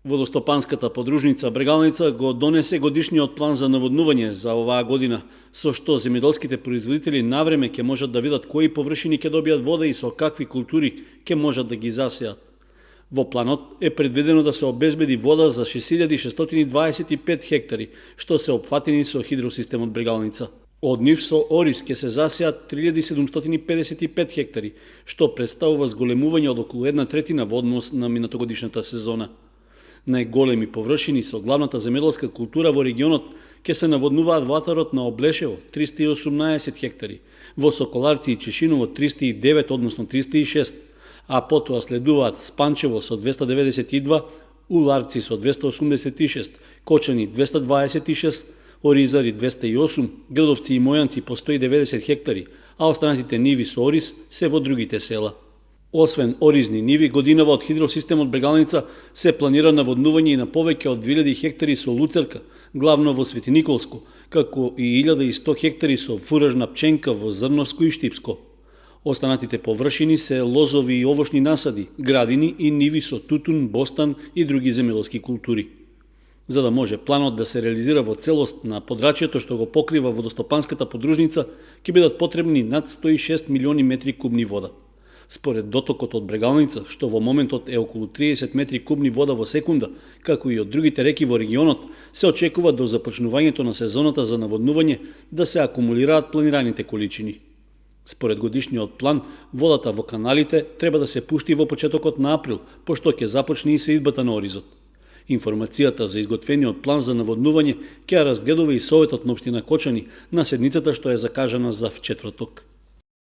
Водостопанската подружница Брегалница го донесе годишниот план за наводнување за оваа година, со што земјоделските производители навреме ќе можат да видат кои површини ќе добијат вода и со какви култури ќе можат да ги засеат. Во планот е предвидено да се обезбеди вода за 6625 хектари, што се опфатени со хидросистемот Брегалница. Од нив со ориз ќе се засеат 3755 хектари, што представува зголемување од околу 1/3 во однос на минатогодишната сезона. Најголеми површини со главната земјоделска култура во регионот ќе се наводнуваат во атарот на Облешево 318 хектари, во Соколарци и Чешиново 309, односно 306, а потоа следуваат Спанчево со 292, Уларци со 286, Кочани 226, Оризари 208, Градовци и Мојанци по 190 хектари, а останатите ниви со ориз се во другите села. Освен оризни ниви, годинава од хидросистемот Брегалница се планира наводнување и на повеќе од 2000 хектари со луцерка, главно во Свети Николско, како и 1100 хектари со фуражна пченка во Зрновско и Штипско. Останатите површини се лозови и овошни насади, градини и ниви со тутун, бостан и други земјоделски култури. За да може планот да се реализира во целост на подрачјето што го покрива водостопанската подружница, ќе бидат потребни над 106 милиони метри кубни вода. Според дотокот од Брегалница, што во моментот е околу 30 метри кубни вода во секунда, како и од другите реки во регионот, се очекува до започнувањето на сезоната за наводнување да се акумулираат планираните количини. Според годишниот план, водата во каналите треба да се пушти во почетокот на април, пошто ќе започне и сеидбата на оризот. Информацијата за изготвениот план за наводнување ќе ја разгледува и Советот на општина Кочани на седницата што е закажана за четврток.